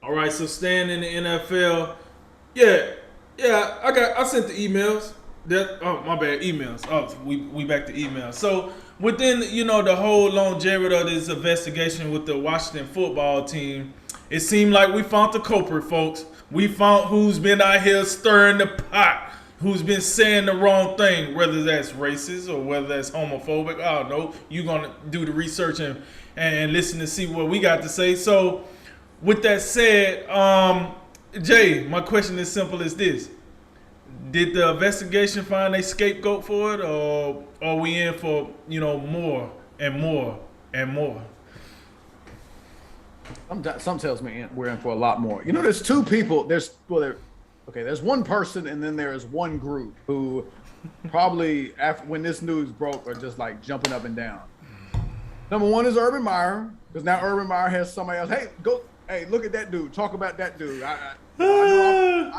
All right, so staying in the NFL, yeah, yeah. I sent the emails. That oh my bad emails. Oh, we back to emails. So within the whole longevity of this investigation with the Washington football team, it seemed like we found the culprit, folks. We found who's been out here stirring the pot, who's been saying the wrong thing, whether that's racist or whether that's homophobic. I don't know. You're gonna do the research and listen to see what we got to say. So with that said, Jay, my question is simple as this: did the investigation find a scapegoat for it, or are we in for more and more and more? Some tells me we're in for a lot more. There's two people. There's one person, and then there's one group who probably after when this news broke are just like jumping up and down. Number one is Urban Meyer, because now Urban Meyer has somebody else. Hey, look at that dude. Talk about that dude. I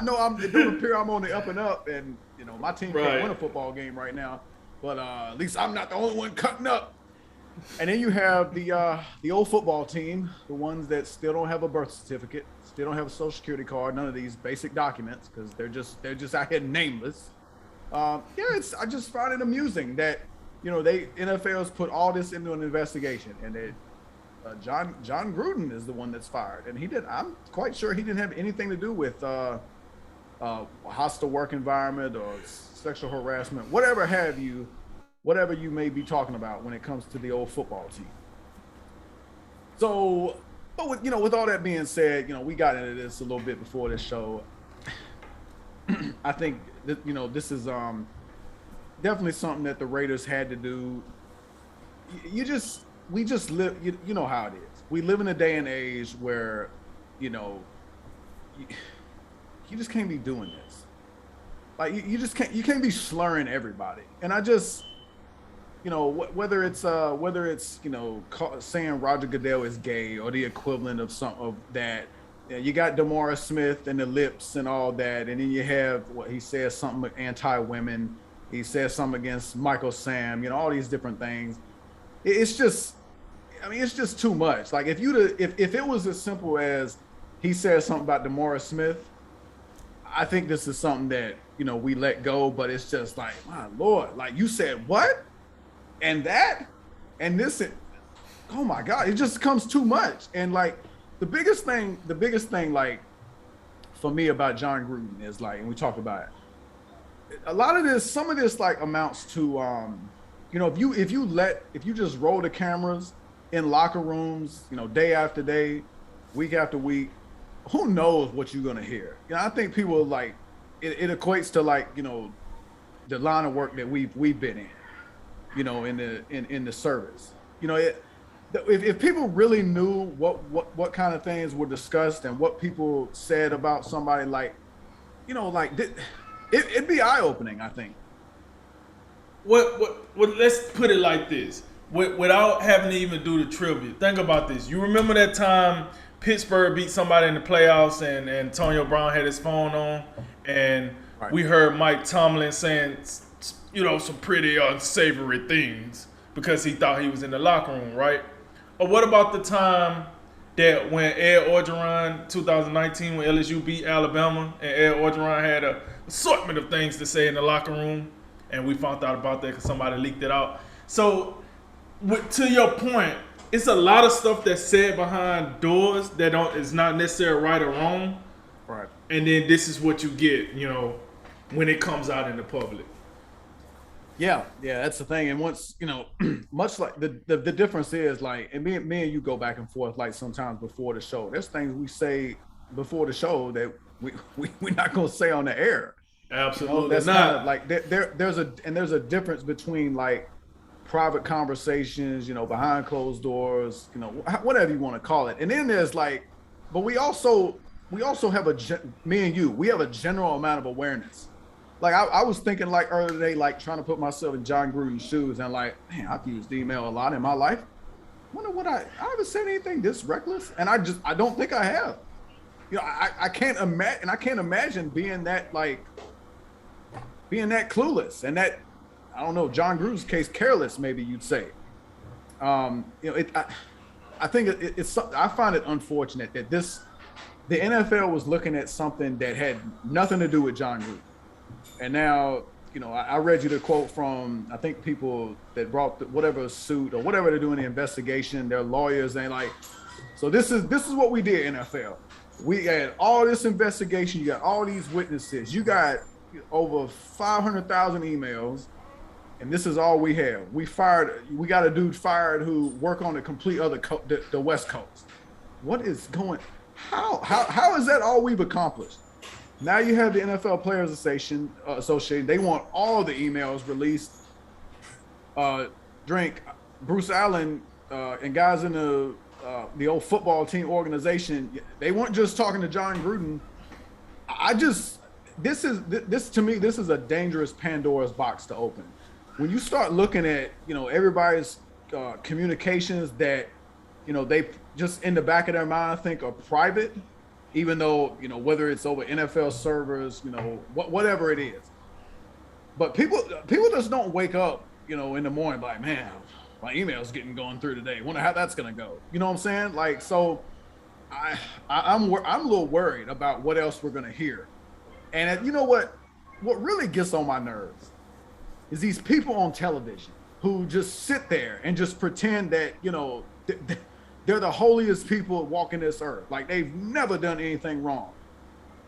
know it don't appear I'm on the up and up, and my team can't win a football game right now, but at least I'm not the only one cutting up. And then you have the old football team, the ones that still don't have a birth certificate, still don't have a social security card, none of these basic documents, because they're just out here nameless. I just find it amusing that NFL's put all this into an investigation, and that Jon Gruden is the one that's fired, and I'm quite sure he didn't have anything to do with hostile work environment or sexual harassment, whatever you may be talking about when it comes to the old football team. So, but with all that being said, we got into this a little bit before this show. I think that, this is definitely something that the Raiders had to do. We just live, you know how it is. We live in a day and age where, you just can't be doing this. Like you can't be slurring everybody. And I just, whether it's saying Roger Goodell is gay or the equivalent of some of that. You got DeMaurice Smith and the lips and all that, and then you have what he says something anti-women. He says something against Michael Sam. All these different things. It's just too much. Like if it was as simple as he says something about DeMaurice Smith, I think this is something that we let go. But it's just like, my Lord, like you said what, and that, and this, oh my God, it just comes too much. And like the biggest thing, like for me about Jon Gruden is like, and we talked about it, a lot of this, some of this like amounts to if you just roll the cameras in locker rooms, day after day, week after week, who knows what you're gonna hear? I think people like it equates to like the line of work that we've been in, in the service. If people really knew what kind of things were discussed and what people said about somebody, like it'd be eye-opening, I think. What let's put it like this. Without having to even do the trivia, think about this. You remember that time Pittsburgh beat somebody in the playoffs and Antonio Brown had his phone on, and we heard Mike Tomlin saying some pretty unsavory things because he thought he was in the locker room, right? Or what about the time that when Ed Orgeron, 2019, when LSU beat Alabama, and Ed Orgeron had an assortment of things to say in the locker room, and we found out about that because somebody leaked it out. So, to your point, it's a lot of stuff that's said behind doors that is not necessarily right or wrong. Right. And then this is what you get, when it comes out in the public. Yeah, that's the thing. And once, much like the difference is like, and me and you go back and forth like sometimes before the show. There's things we say before the show that we're not gonna say on the air. Absolutely that's not. Kind of like there's a difference between like private conversations, behind closed doors, whatever you want to call it. And then there's like, but we also have me and you, we have a general amount of awareness. Like I was thinking like earlier today, like trying to put myself in Jon Gruden's shoes, and like, man, I've used email a lot in my life. Wonder what I haven't said anything this reckless, and I don't think I have. I can't imagine being that clueless, and that, I don't know, Jon Gruden's case, careless, maybe you'd say. I think it's I find it unfortunate that this the NFL was looking at something that had nothing to do with Jon Gruden. And now, I read you the quote from, I think, people that brought whatever suit or whatever they're doing the investigation, their lawyers, and like, so this is what we did, NFL. We had all this investigation, you got all these witnesses, you got over 500,000 emails, and this is all we have. We got a dude fired who worked on the complete other the West Coast. What is going? How is that all we've accomplished? Now you have the NFL Players Association. They want all the emails released. Bruce Allen and guys in the old football team organization. They weren't just talking to Jon Gruden. This to me, this is a dangerous Pandora's box to open. When you start looking at everybody's communications that they just in the back of their mind think are private, even though whether it's over NFL servers, whatever it is. But people just don't wake up in the morning like, man, my email's going through today. Wonder how that's gonna go. You know what I'm saying? Like, so I'm a little worried about what else we're gonna hear. And what really gets on my nerves is these people on television who just sit there and just pretend that they're the holiest people walking this earth. Like they've never done anything wrong.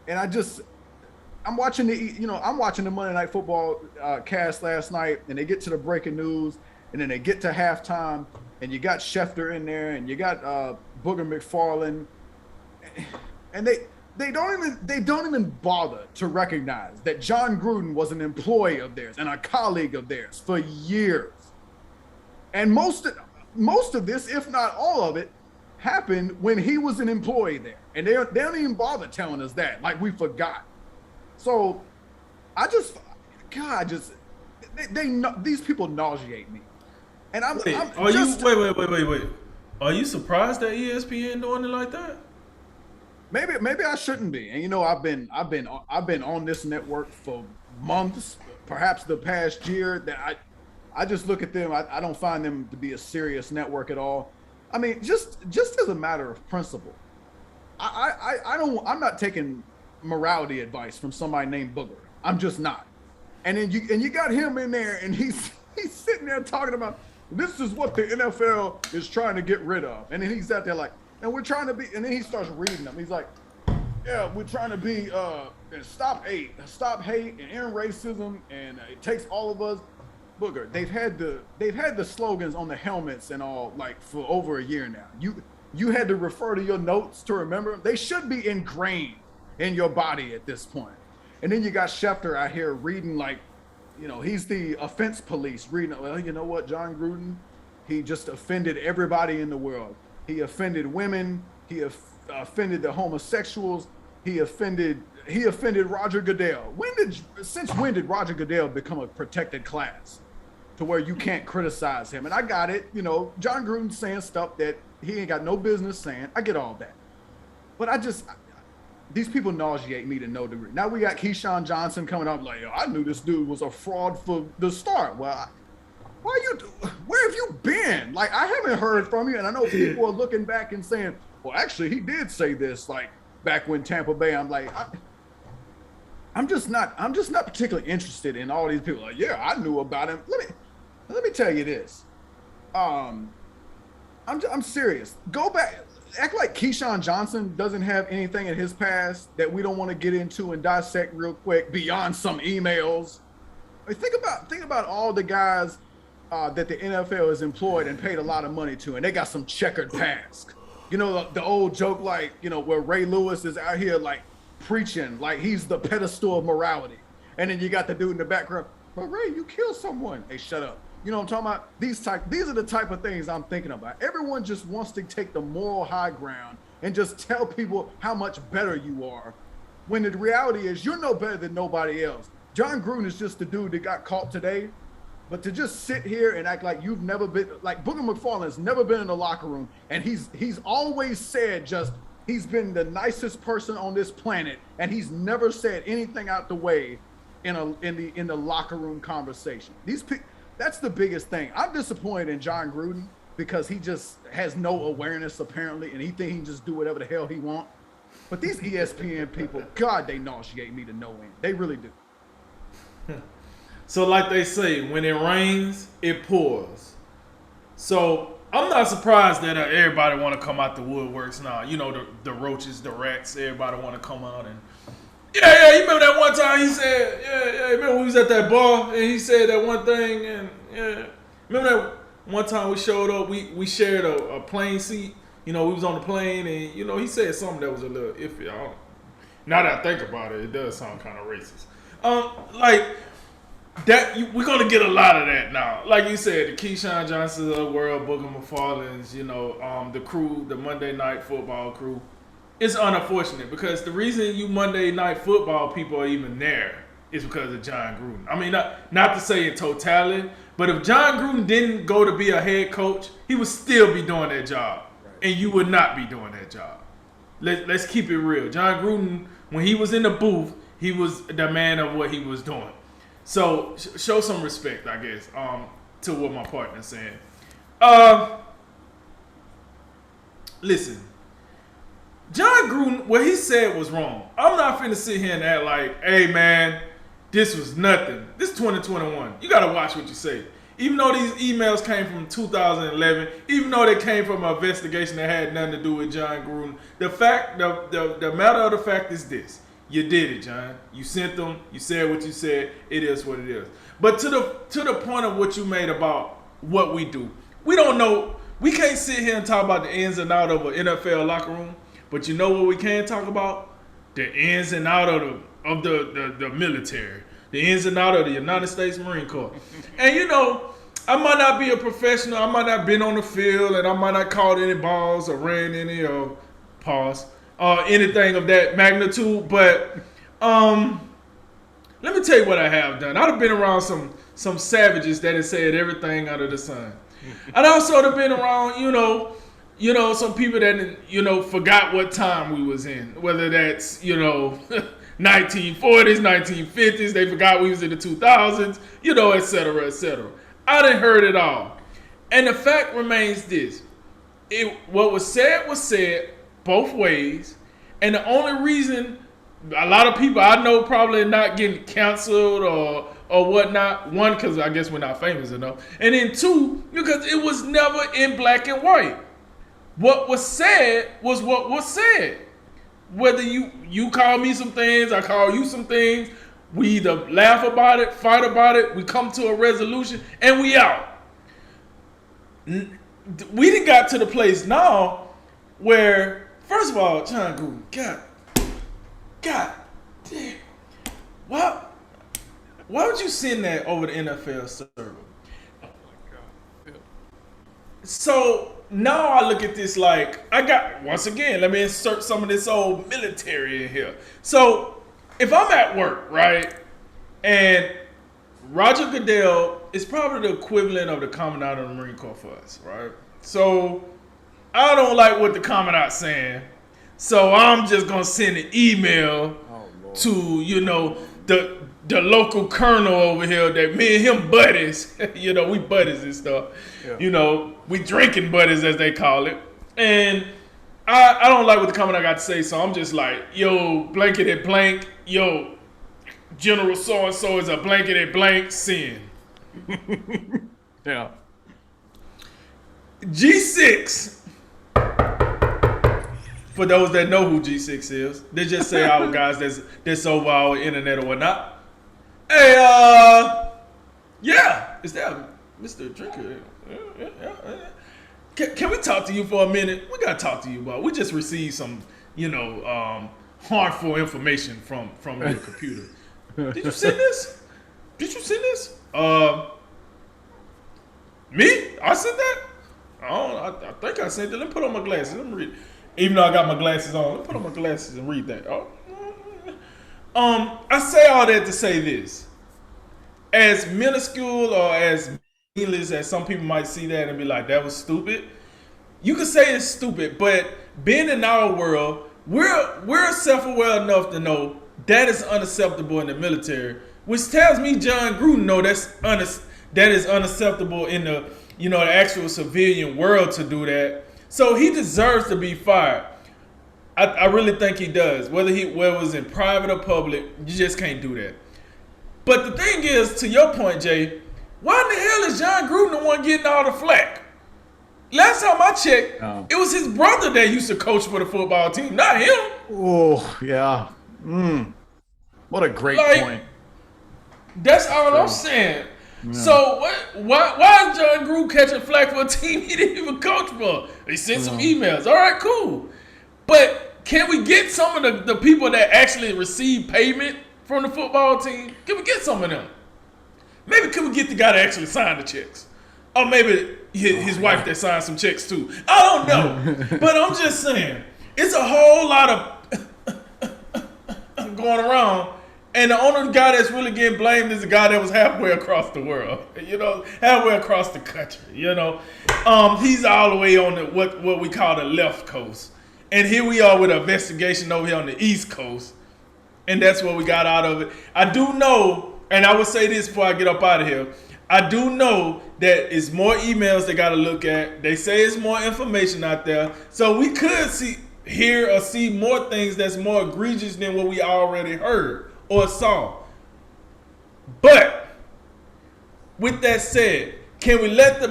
And I'm watching the Monday Night Football cast last night, and they get to the breaking news, and then they get to halftime, and you got Schefter in there, and you got Booger McFarland, and they don't even bother to recognize that Jon Gruden was an employee of theirs and a colleague of theirs for years. And most of this, if not all of it, happened when he was an employee there. And they don't even bother telling us that, like we forgot. So these people nauseate me. And wait. Are you surprised that ESPN doing it like that? Maybe I shouldn't be. And I've been on this network for months, perhaps the past year. That I just look at them. I don't find them to be a serious network at all. I mean, just as a matter of principle, I'm not taking morality advice from somebody named Booger. I'm just not. And then you got him in there, and he's sitting there talking about this is what the NFL is trying to get rid of. And then he's out there like, and we're trying to be, and then he starts reading them. He's like, yeah, we're trying to be stop hate and end racism, and it takes all of us. Booger, they've had the slogans on the helmets and all like for over a year now. You had to refer to your notes to remember them. They should be ingrained in your body at this point. And then you got Schefter out here reading like, he's the offense police reading. Well, you know what, Jon Gruden, he just offended everybody in the world. He offended women. He offended the homosexuals. He offended Roger Goodell. Since when did Roger Goodell become a protected class to where you can't criticize him? And I got it. Jon Gruden's saying stuff that he ain't got no business saying. I get all that. But these people nauseate me to no degree. Now we got Keyshawn Johnson coming up like, I knew this dude was a fraud for the start. Well, where have you been? Like, I haven't heard from you. And I know people are looking back and saying, well, actually, he did say this, like, back when Tampa Bay. I'm like, I'm just not particularly interested in all these people. Like, yeah, I knew about him. Let me tell you this. I'm serious. Go back. Act like Keyshawn Johnson doesn't have anything in his past that we don't want to get into and dissect real quick beyond some emails. I mean, think about all the guys that the NFL has employed and paid a lot of money to, and they got some checkered past. The old joke, like, where Ray Lewis is out here like preaching like he's the pedestal of morality, and then you got the dude in the background, but Ray, you killed someone. Hey, shut up. You know what I'm talking about? These are the type of things I'm thinking about. Everyone just wants to take the moral high ground and just tell people how much better you are, when the reality is you're no better than nobody else. Jon Gruden is just the dude that got caught today. But to just sit here and act like you've never been, like Booger McFarland has never been in the locker room, and he's always said he's been the nicest person on this planet, and he's never said anything out the way in the locker room conversation. That's the biggest thing. I'm disappointed in Jon Gruden because he just has no awareness apparently, and he thinks he can just do whatever the hell he wants. But these ESPN people, God, they nauseate me to no end. They really do. So like they say, when it rains, it pours. So I'm not surprised that everybody want to come out the woodworks now. You know, the roaches, the rats, everybody want to come out and yeah. You remember that one time he said, yeah. Remember when we was at that bar and he said that one thing and yeah. Remember that one time we showed up, we shared a plane seat. You know, we was on the plane and you know he said something that was a little iffy. Now that I think about it, it does sound kind of racist. Like. We're gonna get a lot of that now. Like you said, the Keyshawn Johnsons of the world, Booger McFarland's, you know, the crew, the Monday Night Football crew. It's unfortunate because the reason you Monday Night Football people are even there is because of Jon Gruden. I mean, not to say in totality, but if Jon Gruden didn't go to be a head coach, he would still be doing that job, and you would not be doing that job. Let's keep it real. Jon Gruden, when he was in the booth, he was the man of what he was doing. So show some respect, I guess, to what my partner's saying. Listen, Jon Gruden, what he said was wrong. I'm not finna sit here and act like, hey man, this was nothing. This 2021. You gotta watch what you say. Even though these emails came from 2011, even though they came from an investigation that had nothing to do with Jon Gruden, the matter of the fact is this. You did it, John. You sent them. You said what you said. It is what it is. But to the point of what you made about what we do, we don't know. We can't sit here and talk about the ins and out of an NFL locker room. But you know what we can talk about? The ins and out of the military, the ins and out of the United States Marine Corps. And you know, I might not be a professional. I might not have been on the field, and I might not caught any balls or ran any pause. Anything of that magnitude, but let me tell you what I have done. I've been around some savages that have said everything under the sun. And also have been around, you know, some people that, you know, forgot what time we was in. Whether that's, you know, 1940s, 1950s, they forgot we was in the 2000s, you know, et cetera, et cetera. I done heard it all. And the fact remains this. What was said both ways, and the only reason a lot of people I know probably not getting canceled or whatnot, one, because I guess we're not famous enough, and then two, because it was never in black and white. What was said was what was said. Whether you call me some things, I call you some things, we either laugh about it, fight about it, we come to a resolution, and we out. We done got to the place now where, first of all, Jon Gruden, God damn. Why would you send that over the NFL server? Oh my God. Yeah. So now I look at this like, once again, let me insert some of this old military in here. So if I'm at work, right, and Roger Goodell is probably the equivalent of the Commandant of the Marine Corps for us, right? So I don't like what the Commandant's saying, so I'm just gonna send an email to, you know, the local colonel over here that me and him buddies. You know, we buddies and stuff. Yeah. You know, we drinking buddies as they call it. And I don't like what the Commandant got to say, so I'm just like, yo, blanketed blank, yo, General so and so is a blanketed blank sin. Yeah. G6. For those that know who G6 is, they just say our guys that's over our internet or whatnot. Hey, yeah, is that Mr. Drinker? Yeah. Can we talk to you for a minute? We gotta talk to you about. We just received some, you know, harmful information from your computer. Did you send this? Me? I sent that? I think I sent it. Let me put on my glasses. Let me read it. Even though I got my glasses on, let me put on my glasses and read that. I say all that to say this. As minuscule or as meaningless as some people might see that and be like, that was stupid. You could say it's stupid, but being in our world, we're self-aware enough to know that is unacceptable in the military, which tells me Jon Gruden know that is unacceptable in the, you know, the actual civilian world to do that. So he deserves to be fired. I really think he does. Whether it was in private or public, you just can't do that. But the thing is, to your point, Jay, why in the hell is Jon Gruden the one getting all the flack? Last time I checked, it was his brother that used to coach for the football team, not him. Oh, yeah. What a great point. That's all I'm saying. Yeah. So why is Jon Gruden catching flack for a team he didn't even coach for? He sent some emails. All right, cool. But can we get some of the people that actually receive payment from the football team? Can we get some of them? Maybe can we get the guy that actually signed the checks? Or maybe his wife that signed some checks too. I don't know. But I'm just saying, it's a whole lot of going around. And the only guy that's really getting blamed is the guy that was halfway across the world, halfway across the country, He's all the way on the what we call the left coast. And here we are with an investigation over here on the East Coast. And that's what we got out of it. I do know, and I will say this before I get up out of here, I do know that it's more emails they got to look at. They say it's more information out there. So we could hear or see more things that's more egregious than what we already heard or saw. But with that said, can we let the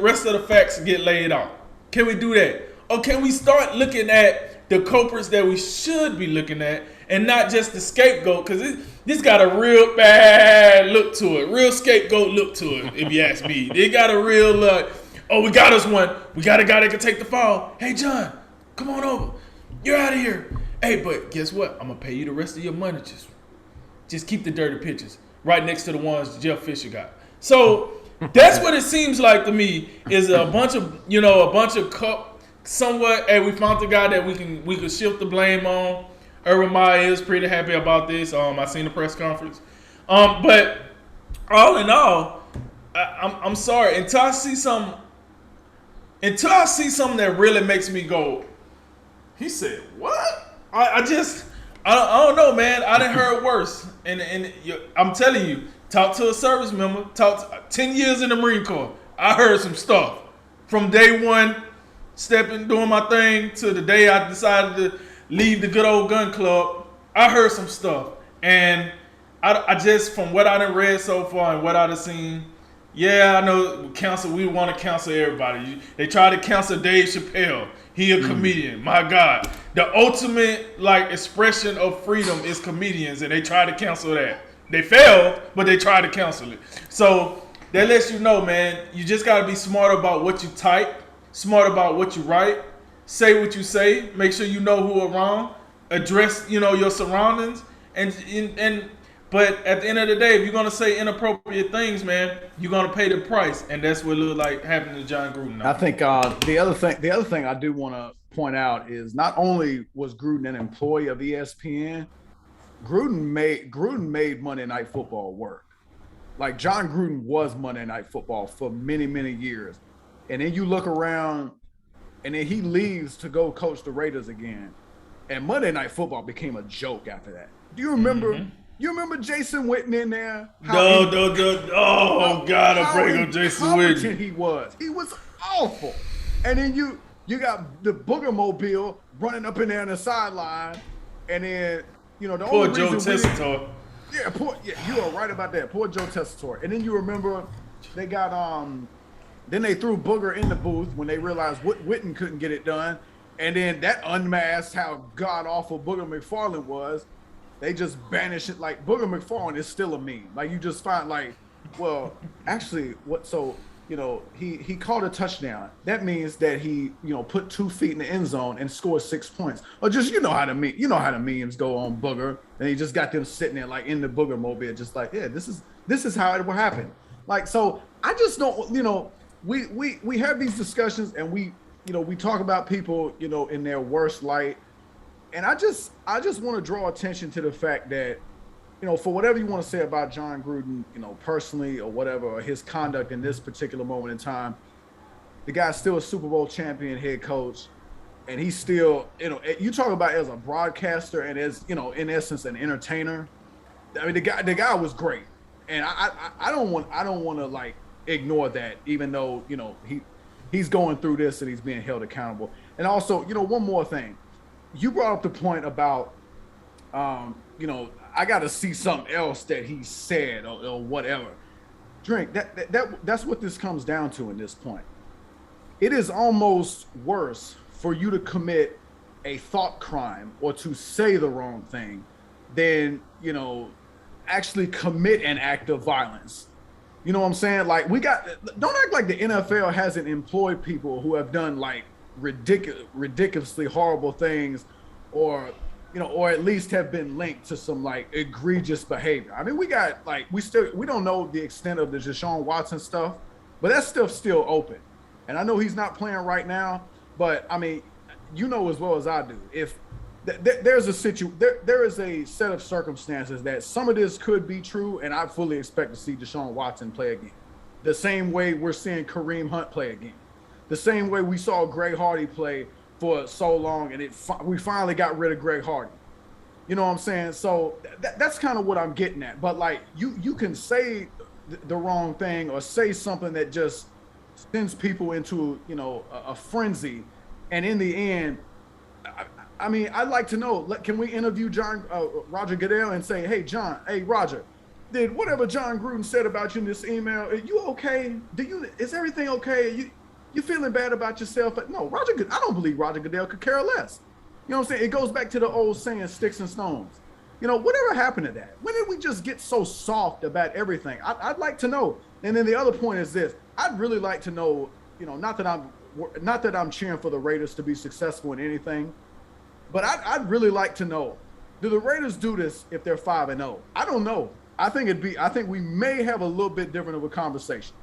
rest of the facts get laid out? Can we do that? Or can we start looking at the culprits that we should be looking at and not just the scapegoat? Because this got a real bad look to it. Real scapegoat look to it, if you ask me. They got a real, we got us one. We got a guy that can take the fall. Hey, John, come on over. You're out of here. Hey, but guess what? I'm going to pay you the rest of your money. Just keep the dirty pictures right next to the ones Jeff Fisher got. So that's what it seems like to me is a bunch of somewhat. Hey, we found the guy that we can shift the blame on. Urban Meyer is pretty happy about this. I seen the press conference. But all in all, I'm sorry until I see something that really makes me go. He said what? I don't know, man. I done heard worse, and I'm telling you, talk to a service member. 10 years in the Marine Corps. I heard some stuff from day one, doing my thing to the day I decided to leave the good old gun club. I heard some stuff, and I just from what I done read so far and what I done seen. Yeah, I know we want to cancel everybody. They try to cancel Dave Chappelle. He a comedian. My God. The ultimate expression of freedom is comedians, and they try to cancel that. They failed, but they tried to cancel it. So that lets you know, man, you just got to be smart about what you type, smart about what you write, say what you say, make sure you know who around, address, your surroundings, but at the end of the day, if you're gonna say inappropriate things, man, you're gonna pay the price, and that's what it looked like happened to Jon Gruden. I think the other thing I do want to point out is not only was Gruden an employee of ESPN, Gruden made Monday Night Football work. Like Jon Gruden was Monday Night Football for many, many years, and then you look around, and then he leaves to go coach the Raiders again, and Monday Night Football became a joke after that. Do you remember? Mm-hmm. You remember Jason Witten in there? God, I'm bringing up Jason Witten. He was awful. And then you got the Booger Mobile running up in there on the sideline, and then the poor only Joe Tessitore. You are right about that. Poor Joe Tessitore. And then you remember they got then they threw Booger in the booth when they realized Witten couldn't get it done, and then that unmasked how god awful Booger McFarland was. They just banish it. Like Booger McFarland is still a meme. Like you just find actually what? So he caught a touchdown. That means that he put 2 feet in the end zone and scored 6 points. Or just how the memes go on Booger, and he just got them sitting there like in the Booger Mobile, just like this is how it will happen. Like so, I just don't we have these discussions and we talk about people in their worst light. And I just want to draw attention to the fact that, for whatever you want to say about Jon Gruden, personally or whatever, or his conduct in this particular moment in time, the guy's still a Super Bowl champion head coach, and he's still, you talk about as a broadcaster and as, in essence, an entertainer. I mean, the guy was great, and I don't want to ignore that, even though he's going through this and he's being held accountable. And also, one more thing. You brought up the point about, I got to see something else that he said or whatever. Drink. That's what this comes down to in this point. It is almost worse for you to commit a thought crime or to say the wrong thing than, actually commit an act of violence. You know what I'm saying? Like, don't act like the NFL hasn't employed people who have done like ridiculously horrible things, or at least have been linked to some like egregious behavior. I mean, we don't know the extent of the Deshaun Watson stuff, but that stuff's still open. And I know he's not playing right now, but I mean, as well as I do, if there is a set of circumstances that some of this could be true, and I fully expect to see Deshaun Watson play again. The same way we're seeing Kareem Hunt play again. The same way we saw Greg Hardy play for so long, and we finally got rid of Greg Hardy. You know what I'm saying? So that's kind of what I'm getting at. But like, you can say the wrong thing or say something that just sends people into a frenzy, and in the end, I mean, I'd like to know, can we interview Roger Goodell and say, hey Roger, did whatever Jon Gruden said about you in this email, are you okay? Is everything okay? You feeling bad about yourself? No, I don't believe Roger Goodell could care less. You know what I'm saying? It goes back to the old saying, sticks and stones. Whatever happened to that? When did we just get so soft about everything? I'd like to know. And then the other point is this: I'd really like to know, not that I'm cheering for the Raiders to be successful in anything, but I'd really like to know, do the Raiders do this if they're 5-0? I don't know. I think we may have a little bit different of a conversation.